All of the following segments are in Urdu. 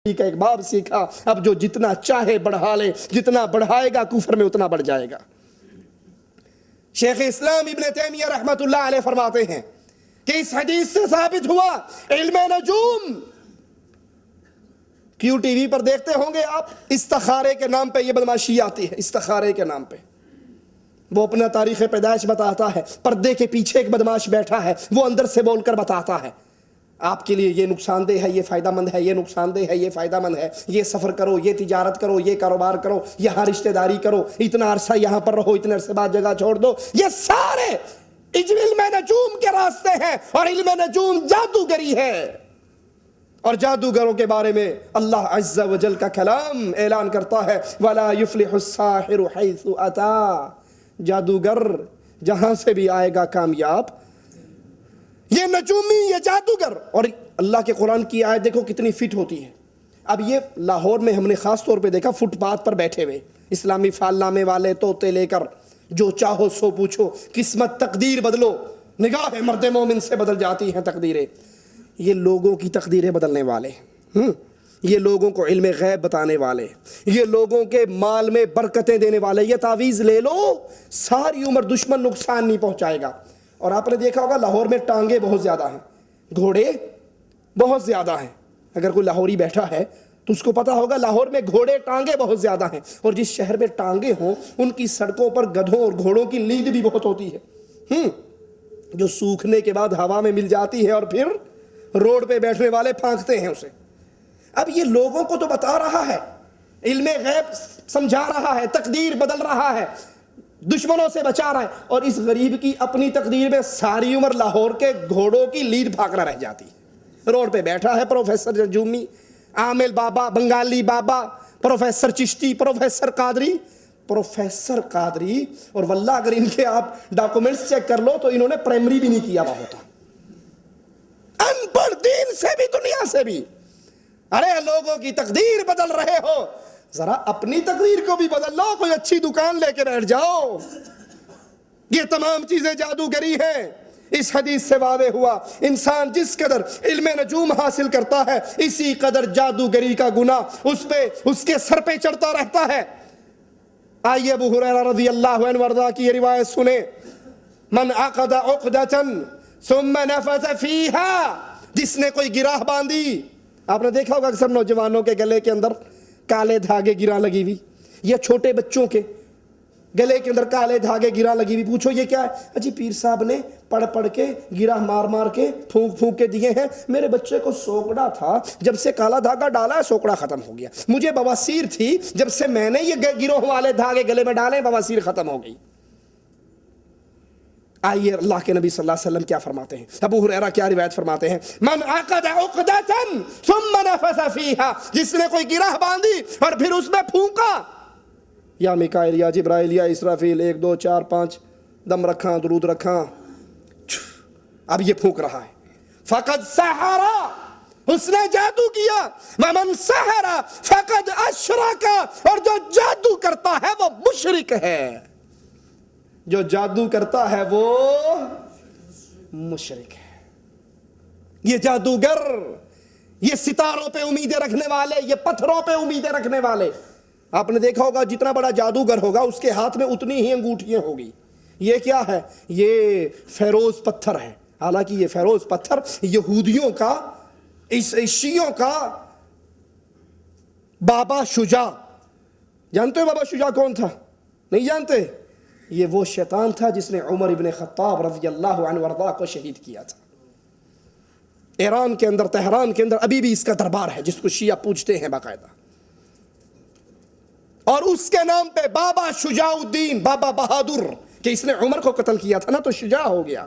کا ایک باب سیکھا، اب جو جتنا چاہے بڑھا لے، جتنا بڑھائے گا کفر میں اتنا بڑھ جائے گا۔ شیخ اسلام ابن تیمیہ رحمت اللہ علیہ فرماتے ہیں کہ اس حدیث سے ثابت ہوا علم نجوم، کیوں ٹی وی پر دیکھتے ہوں گے آپ، استخارے کے نام پہ یہ بدماشی آتی ہے، استخارے کے نام پہ وہ اپنا تاریخ پیدائش بتاتا ہے، پردے کے پیچھے ایک بدماش بیٹھا ہے، وہ اندر سے بول کر بتاتا ہے آپ کے لیے یہ نقصان دہ ہے، یہ فائدہ مند ہے، یہ نقصان دہ ہے، یہ فائدہ مند ہے، یہ سفر کرو، یہ تجارت کرو، یہ کاروبار کرو، یہاں رشتہ داری کرو، اتنا عرصہ یہاں پر رہو، اتنے عرصے بعد جگہ چھوڑ دو۔ یہ سارے علم نجوم کے راستے ہیں، اور علم نجوم جادوگری ہے۔ اور جادوگروں کے بارے میں اللہ عز و جل کا کلام اعلان کرتا ہے وَلَا يُفْلِحُ السَّاحِرُ حَيْثُ أَتَى، جادوگر جہاں سے بھی آئے گا کامیاب۔ یہ نجومی، یہ جادوگر، اور اللہ کے قرآن کی آیت دیکھو کتنی فٹ ہوتی ہے۔ اب یہ لاہور میں ہم نے خاص طور پہ دیکھا فٹ پاتھ پر بیٹھے ہوئے اسلامی فال نامے والے طوطے لے کر، جو چاہو سو پوچھو، قسمت تقدیر بدلو، نگاہ مرد مومن سے بدل جاتی ہیں تقدیریں۔ یہ لوگوں کی تقدیریں بدلنے والے، یہ لوگوں کو علم غیب بتانے والے، یہ لوگوں کے مال میں برکتیں دینے والے۔ یہ تعویذ لے لو، ساری عمر دشمن نقصان نہیں پہنچائے گا۔ اور آپ نے دیکھا ہوگا لاہور میں ٹانگیں بہت زیادہ ہیں، گھوڑے بہت زیادہ ہیں۔ اگر کوئی لاہوری بیٹھا ہے تو اس کو پتا ہوگا لاہور میں گھوڑے ٹانگیں بہت زیادہ ہیں، اور جس شہر میں ٹانگیں ہوں ان کی سڑکوں پر گدھوں اور گھوڑوں کی لیند بھی بہت ہوتی ہے، جو سوکھنے کے بعد ہوا میں مل جاتی ہے اور پھر روڈ پہ بیٹھنے والے پھانکتے ہیں اسے۔ اب یہ لوگوں کو تو بتا رہا ہے، علم غیب سمجھا رہا ہے، تقدیر بدل رہا ہے، دشمنوں سے بچا رہا ہے، اور اس غریب کی اپنی تقدیر میں ساری عمر لاہور کے گھوڑوں کی لیڈ پھانکنا رہ جاتی ہے۔ روڈ پہ بیٹھا ہے پروفیسر نجومی، عامل بابا، بنگالی بابا، پروفیسر چشتی، پروفیسر قادری، اور واللہ اگر ان کے آپ ڈاکومنٹس چیک کر لو تو انہوں نے پرائمری بھی نہیں کیا ہوا ہوتا۔ ان پڑھ دین سے بھی دنیا سے بھی۔ ارے لوگوں کی تقدیر بدل رہے ہو، ذرا اپنی تقدیر کو بھی بدل لو، کوئی اچھی دکان لے کے بیٹھ جاؤ۔ یہ تمام چیزیں جادوگری ہیں۔ اس حدیث سے واضح ہوا انسان جس قدر علم نجوم حاصل کرتا ہے اسی قدر جادوگری کا گناہ اس کے سر پہ چڑھتا رہتا ہے۔ آئیے ابو ہریرہ رضی اللہ عنہ وارضا کی یہ روایت سنیں، من عقد عقدۃ ثم نفث فیہا، جس نے کوئی گراہ باندھی۔ آپ نے دیکھا ہوگا اکثر نوجوانوں کے گلے کے اندر کالے دھاگے گراں لگی ہوئی، یا چھوٹے بچوں کے گلے کے اندر کالے دھاگے گراں لگی ہوئی، پوچھو یہ کیا ہے؟ اجی پیر صاحب نے پڑھ کے گراں مار کے پھونک کے دیے ہیں، میرے بچے کو سوکڑا تھا، جب سے کالا دھاگا ڈالا ہے سوکڑا ختم ہو گیا، مجھے بواسیر تھی، جب سے میں نے یہ گروہ والے دھاگے گلے میں ڈالے بواسیر ختم ہو گئی۔ آئیے اللہ کے نبی صلی اللہ علیہ وسلم کیا فرماتے ہیں، ابو ہریرہ کیا روایت فرماتے ہیں، من عقد عقدۃ ثم نفث فیہا، جس نے کوئی گرہ باندھی اور پھر اس میں پھونکا، یا میکائیل یا جبرائیل یا اسرافیل، 1 2 4 5 دم رکھاں، درود رکھاں، اب یہ پھونک رہا ہے، فقد سحر، اس نے جادو کیا، ومن سحر فقد اشرک، اور جو جادو کرتا ہے وہ مشرک ہے، جو جادو کرتا ہے وہ مشرک ہے۔ یہ جادوگر، یہ ستاروں پہ امیدیں رکھنے والے، یہ پتھروں پہ امیدیں رکھنے والے، آپ نے دیکھا ہوگا جتنا بڑا جادوگر ہوگا اس کے ہاتھ میں اتنی ہی انگوٹھیاں ہوگی۔ یہ کیا ہے؟ یہ فیروز پتھر ہے، حالانکہ یہ فیروز پتھر یہودیوں کا، شیعوں کا بابا شجاع، جانتے ہو بابا شجاع کون تھا؟ نہیں جانتے؟ یہ وہ شیطان تھا جس نے عمر ابن خطاب رضی اللہ عنہ وارضا کو شہید کیا تھا۔ ایران کے اندر، تہران کے اندر ابھی بھی اس کا دربار ہے جس کو شیعہ پوجتے ہیں باقاعدہ، اور اس کے نام پہ بابا شجاع الدین، بابا بہادر، کہ اس نے عمر کو قتل کیا تھا نا تو شجاع ہو گیا۔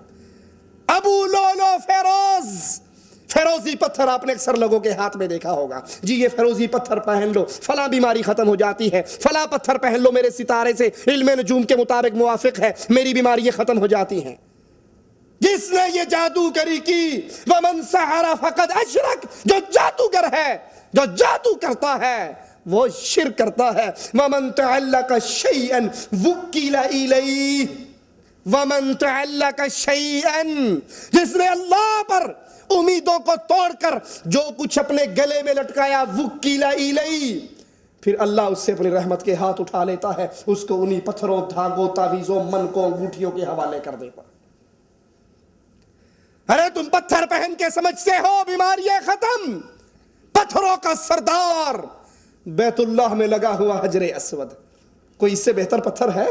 ابو لولو فیروزی پتھر آپ نے اکثر لوگوں کے ہاتھ میں دیکھا ہوگا، جی یہ فیروزی پتھر پہن لو فلاں بیماری ختم ہو جاتی ہے، فلاں پتھر پہن لو میرے ستارے سے علم نجوم کے مطابق موافق ہے، میری بیماری ختم ہو جاتی ہیں۔ جس نے یہ جادوگری کی، ومن سحر فقد اشرک، جو جادوگر ہے، جو جادو کرتا ہے وہ شرک کرتا ہے۔ ومن تعلق شیئا وکل الیہ، ومن تعلق شیئا، جس نے اللہ پر امیدوں کو توڑ کر جو کچھ اپنے گلے میں لٹکایا وکیلا ایلئی، پھر اللہ اس سے اپنی رحمت کے ہاتھ اٹھا لیتا ہے، اس کو انہی پتھروں، دھاگوں، تعویذوں، منکوں، انگوٹھیوں کے حوالے کر دیتا۔ ارے تم پتھر پہن کے سمجھتے ہو بیماریاں ختم، پتھروں کا سردار بیت اللہ میں لگا ہوا حجر اسود، کوئی اس سے بہتر پتھر ہے؟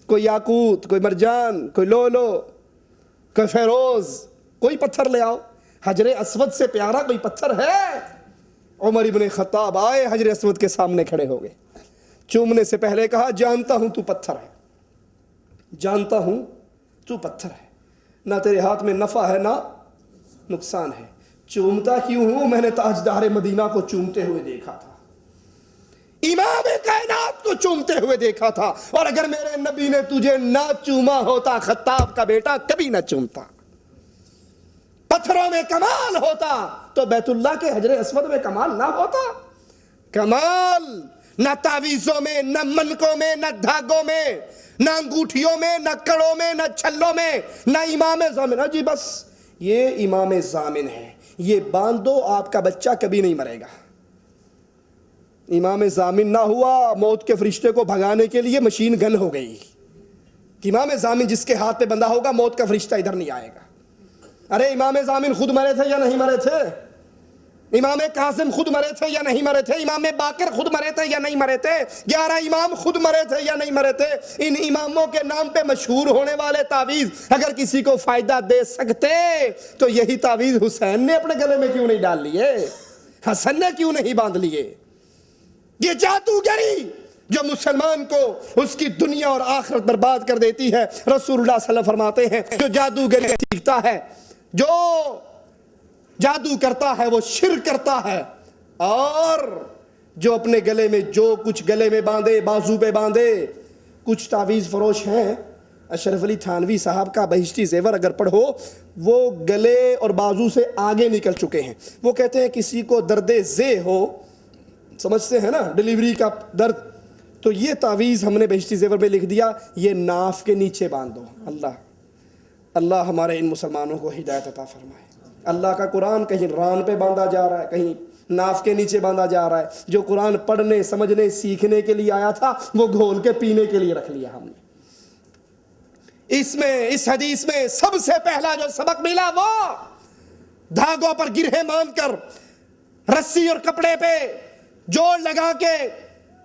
کوئی یاقوت، کوئی مرجان، کوئی لولو، کوئی فیروز، کوئی پتھر لے آؤ، حجر اسود سے پیارا کوئی پتھر ہے؟ عمر ابن خطاب آئے، حجر اسود کے سامنے کھڑے ہو گئے، چومنے سے پہلے کہا جانتا ہوں تو پتھر ہے، جانتا ہوں تو پتھر ہے، نہ تیرے ہاتھ میں نفع ہے نہ نقصان ہے، چومتا کیوں ہوں؟ میں نے تاجدار مدینہ کو چومتے ہوئے دیکھا تھا، امام کائنات کو چومتے ہوئے دیکھا تھا، اور اگر میرے نبی نے تجھے نہ چوما ہوتا، خطاب کا بیٹا کبھی نہ چومتا، پتھروں میں کمال ہوتا تو بیت اللہ کے حجر اسود میں کمال نہ ہوتا؟ کمال نہ تعویذوں میں، نہ منکوں میں، نہ دھاگوں میں، نہ انگوٹھیوں میں، نہ کڑوں میں، نہ چھلوں میں، نہ امام ضامن۔ جی بس یہ امام ضامن ہے، یہ باندھ دو، آپ کا بچہ کبھی نہیں مرے گا۔ امام ضامن نہ ہوا، موت کے فرشتے کو بھگانے کے لیے مشین گن ہو گئی۔ امام ضامن جس کے ہاتھ پہ بندھا ہوگا، موت کا فرشتہ ادھر نہیں آئے گا۔ ارے امام ضامن خود مرے تھے یا نہیں مرے تھے؟ امام قاسم خود مرے تھے یا نہیں مرے تھے؟ امام باقر خود مرے تھے یا نہیں مرے تھے؟ 11 امام خود مرے تھے یا نہیں مرے تھے؟ ان اماموں کے نام پہ مشہور ہونے والے تعویذ اگر کسی کو فائدہ دے سکتے تو یہی تعویذ حسین نے اپنے گلے میں کیوں نہیں ڈال لیے؟ حسن نے کیوں نہیں باندھ لیے؟ یہ جادوگری جو مسلمان کو اس کی دنیا اور آخرت برباد کر دیتی ہے، رسول اللہ صلی اللہ علیہ وسلم فرماتے ہیں جو جادوگری سیکھتا ہے، جو جادو کرتا ہے وہ شرک کرتا ہے، اور جو اپنے گلے میں جو کچھ گلے میں باندھے، بازو پہ باندھے، کچھ تعویذ فروش ہیں، اشرف علی تھانوی صاحب کا بہشتی زیور اگر پڑھو، وہ گلے اور بازو سے آگے نکل چکے ہیں۔ وہ کہتے ہیں کسی کو درد ذے ہو، سمجھتے ہیں نا ڈیلیوری کا درد، تو یہ تعویذ ہم نے بہشتی زیور میں لکھ دیا، یہ ناف کے نیچے باندھ دو۔ اللہ ہمارے ان مسلمانوں کو ہدایت عطا فرمائے۔ اللہ کا قرآن کہیں ران پہ باندھا جا رہا ہے، کہیں ناف کے نیچے باندھا جا رہا ہے۔ جو قرآن پڑھنے، سمجھنے، سیکھنے کے لیے آیا تھا وہ گھول کے پینے کے لیے رکھ لیا ہم نے۔ اس حدیث میں سب سے پہلا جو سبق ملا وہ دھاگوں پر گرہیں باندھ کر، رسی اور کپڑے پہ جوڑ لگا کے،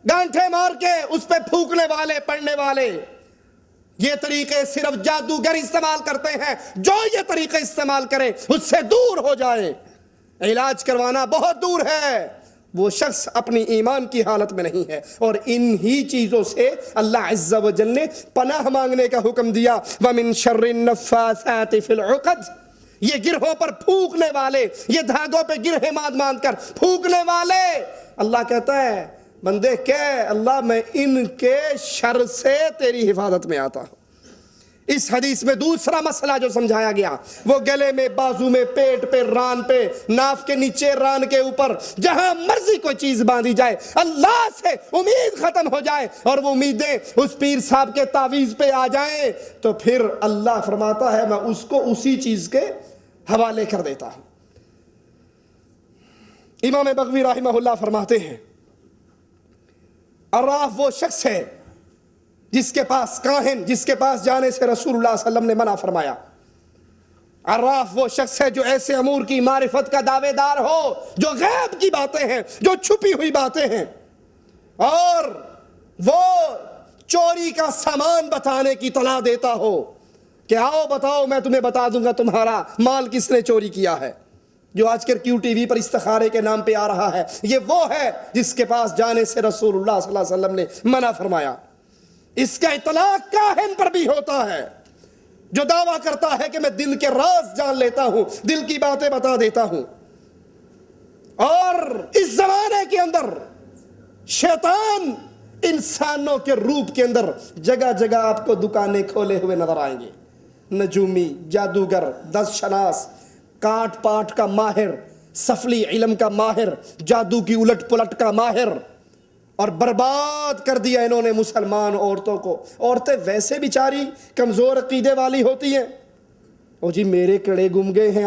گانٹھے مار کے اس پہ پھونکنے والے، پڑھنے والے، یہ طریقے صرف جادوگر استعمال کرتے ہیں۔ جو یہ طریقے استعمال کرے اس سے دور ہو جائے، علاج کروانا بہت دور ہے، وہ شخص اپنی ایمان کی حالت میں نہیں ہے۔ اور انہی چیزوں سے اللہ عز و جل نے پناہ مانگنے کا حکم دیا، وَمِن شَرِّ النَّفَّاثَاتِ فِي الْعُقَدِ، یہ گرہوں پر پھونکنے والے، یہ دھاگوں پہ گرہیں باندھ کر پھونکنے والے، اللہ کہتا ہے بندے کہ اللہ میں ان کے شر سے تیری حفاظت میں آتا ہوں۔ اس حدیث میں دوسرا مسئلہ جو سمجھایا گیا وہ گلے میں، بازو میں، پیٹ پہ، ران پہ، ناف کے نیچے، ران کے اوپر، جہاں مرضی کوئی چیز باندھی جائے، اللہ سے امید ختم ہو جائے اور وہ امیدیں اس پیر صاحب کے تعویذ پہ آ جائیں تو پھر اللہ فرماتا ہے میں اس کو اسی چیز کے حوالے کر دیتا ہوں۔ امام بغوی رحمہ اللہ فرماتے ہیں عراف وہ شخص ہے جس کے پاس کاہن، جس کے پاس جانے سے رسول اللہ صلی اللہ علیہ وسلم نے منع فرمایا۔ عراف وہ شخص ہے جو ایسے امور کی معرفت کا دعوے دار ہو جو غیب کی باتیں ہیں، جو چھپی ہوئی باتیں ہیں، اور وہ چوری کا سامان بتانے کی اطلاع دیتا ہو کہ آؤ بتاؤ میں تمہیں بتا دوں گا تمہارا مال کس نے چوری کیا ہے، جو آج کل کیو ٹی وی پر استخارے کے نام پہ آ رہا ہے۔ یہ وہ ہے جس کے پاس جانے سے رسول اللہ صلی اللہ علیہ وسلم نے منع فرمایا۔ اس کا اطلاق کاہن پر بھی ہوتا ہے جو دعویٰ کرتا ہے کہ میں دل کے راز جان لیتا ہوں، دل کی باتیں بتا دیتا ہوں۔ اور اس زمانے کے اندر شیطان انسانوں کے روپ کے اندر جگہ جگہ آپ کو دکانیں کھولے ہوئے نظر آئیں گے۔ نجومی، جادوگر، دس شناس، کاٹ پاٹ کا ماہر، سفلی علم کا ماہر، جادو کی الٹ پلٹ کا ماہر، اور برباد کر دیا انہوں نے مسلمان عورتوں کو۔ عورتیں ویسے بیچاری کمزور عقیدے والی ہوتی ہیں، او جی میرے کڑے گم گئے ہیں